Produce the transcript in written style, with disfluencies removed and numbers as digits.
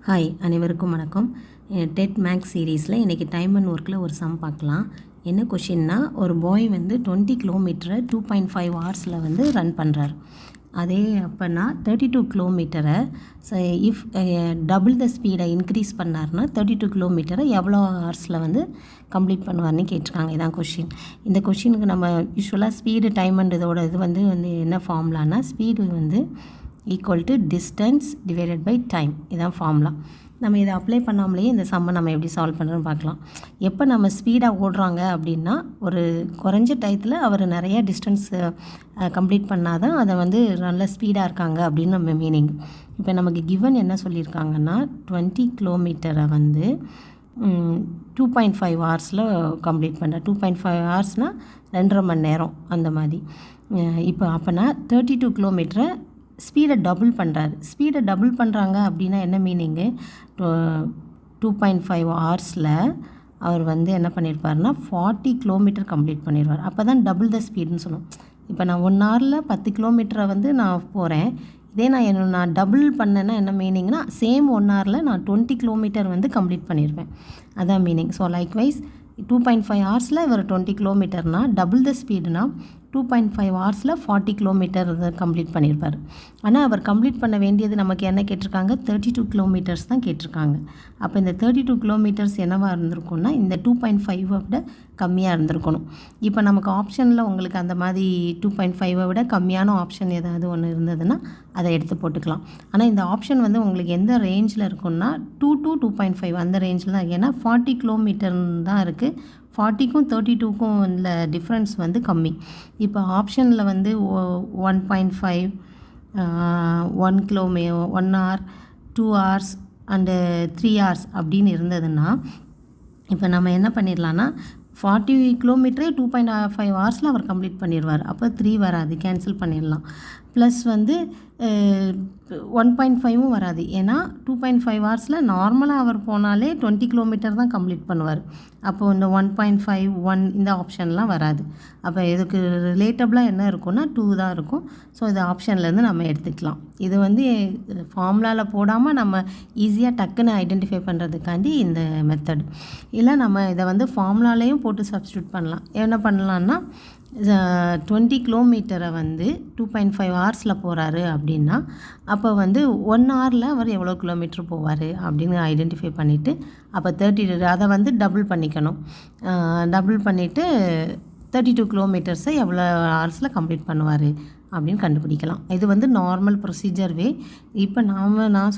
Hi, அனைவருக்கும் வணக்கம். Dead maths சீரீஸில் இன்றைக்கி டைம் அண்ட் ஒர்க்கில் ஒரு சம் பார்க்கலாம். என்ன கொஷின்னா, ஒரு பாய் வந்து 20 கிலோமீட்டரை 2.5 ஹவர்ஸில் வந்து ரன் பண்ணுறாரு. அதே அப்போனா 32 கிலோமீட்டரை இஃப் டபுள் த ஸ்பீடை இன்க்ரீஸ் பண்ணார்னா 32 கிலோமீட்டரை எவ்வளோ ஹவர்ஸில் வந்து கம்ப்ளீட் பண்ணுவார்னு கேட்டிருக்காங்க. இதான் கொஷின். இந்த கொஷினுக்கு நம்ம யூஸ்வலாக ஸ்பீடு டைம் அண்ட் இதோட இது வந்து என்ன ஃபார்முலானா, ஸ்பீடு வந்து equal to distance divided by time. இதான் ஃபார்முலா. நம்ம இதை அப்ளை பண்ணாமலேயே இந்த சம்மை நம்ம எப்படி சால்வ் பண்ணுறோன்னு பார்க்கலாம். எப்போ நம்ம ஸ்பீடாக ஓடுறாங்க அப்படின்னா, ஒரு குறைஞ்ச டயத்தில் அவர் நிறைய டிஸ்டன்ஸ் கம்ப்ளீட் பண்ணால் தான் அதை வந்து நல்ல ஸ்பீடாக இருக்காங்க அப்படின்னு நம்ம மீனிங். இப்போ நமக்கு கிவன் என்ன சொல்லியிருக்காங்கன்னா, 20 கிலோமீட்டரை வந்து 2.5 ஹவர்ஸில் கம்ப்ளீட் பண்ணுறேன். 2.5 ஹவர்ஸ்னால் 2.5 மணி நேரம் அந்த மாதிரி. இப்போ அப்போனா 32 கிலோமீட்டரை ஸ்பீடை டபுள் பண்ணுறாரு. ஸ்பீடை டபுள் பண்ணுறாங்க அப்படின்னா என்ன மீனிங்கு, 2.5 ஹவர்ஸில் அவர் வந்து என்ன பண்ணியிருப்பார்னா 40 கிலோமீட்டர் கம்ப்ளீட் பண்ணிடுவார். அப்போ தான் டபுள் த ஸ்பீடுன்னு சொல்லுவோம். இப்போ நான் 1 ஹவரில் 10 கிலோமீட்டரை வந்து நான் போகிறேன். இதே நான் டபுள் பண்ணேன்னா என்ன மீனிங்னா, சேம் 1 ஹவரில் நான் 20 கிலோமீட்டர் வந்து கம்ப்ளீட் பண்ணிடுவேன். அதான் மீனிங். ஸோ லைக்வைஸ் 2.5 ஹவர்ஸில் இவர் 20 கிலோமீட்டர்னால் டபுள் த ஸ்பீடுனா 2.5 ஹவர்ஸில் 40 கிலோமீட்டர் கம்ப்ளீட் பண்ணியிருப்பார். ஆனால் அவர் கம்ப்ளீட் பண்ண வேண்டியது நமக்கு என்ன கேட்டிருக்காங்க, 32 கிலோமீட்டர்ஸ் தான் கேட்டிருக்காங்க. அப்போ இந்த 32 கிலோமீட்டர்ஸ் என்னவாக இருந்திருக்கும்னா, இந்த 2.5 விட கம்மியாக இருந்திருக்கணும். இப்போ நமக்கு ஆப்ஷனில் உங்களுக்கு அந்த மாதிரி 2.5 விட கம்மியான ஆப்ஷன் ஏதாவது ஒன்று இருந்ததுன்னா அதை எடுத்து போட்டுக்கலாம். ஆனால் இந்த ஆப்ஷன் வந்து உங்களுக்கு எந்த ரேஞ்சில் இருக்குன்னா 2 to 2.5 அந்த ரேஞ்சில் தான். ஏன்னா 40 கிலோமீட்டர் தான் இருக்குது. 40க்கும் 32க்கும் உள்ள டிஃப்ரென்ஸ் வந்து கம்மி. இப்போ ஆப்ஷனில் வந்து 1.5 1 ஹவர் 2 ஹவர்ஸ் அண்டு 3 ஹவர்ஸ் அப்படின்னு இருந்ததுன்னா, இப்போ நம்ம என்ன பண்ணிடலான்னா 40 கிலோமீட்டரே 2.5 ஹவர்ஸில் அவர் கம்ப்ளீட் பண்ணிடுவார். அப்போ 3 வராது, கேன்சல் பண்ணிடலாம். ப்ளஸ் வந்து 1.5வும் வராது. ஏன்னா 2.5 ஹவர்ஸில் நார்மலாக அவர் போனாலே 20 கிலோமீட்டர் தான் கம்ப்ளீட் பண்ணுவார். அப்போது இந்த 1.5 1 இந்த ஆப்ஷன்லாம் வராது. அப்போ இதுக்கு ரிலேட்டபிளாக என்ன இருக்குன்னா 2 தான் இருக்கும். ஸோ இது ஆப்ஷன்லேருந்து நம்ம எடுத்துக்கலாம். இது வந்து ஃபார்முலாவில் போடாமல் நம்ம ஈஸியாக டக்குன்னு ஐடென்டிஃபை பண்ணுறதுக்காண்டி இந்த மெத்தட். இல்லை நம்ம இதை வந்து ஃபார்முலாலேயும் போட்டு சப்ஸ்டியூட் பண்ணலாம். என்ன பண்ணலான்னா, 20 கிலோமீட்டரை வந்து 2.5 ஹவர்ஸில் போகிறாரு அப்படின்னா, அப்போ வந்து 1 ஹவரில் அவர் எவ்வளோ கிலோமீட்டர் போவார் அப்படின்னு ஐடென்டிஃபை பண்ணிவிட்டு, அப்போ 30 அதை வந்து டபுள் பண்ணிக்கணும். டபுள் பண்ணிவிட்டு 32 கிலோமீட்டர்ஸை எவ்வளோ ஹவர்ஸில் கம்ப்ளீட் பண்ணுவார் அப்படின்னு கண்டுபிடிக்கலாம். இது வந்து நார்மல் ப்ரொசீஜர் வே. இப்போ நான்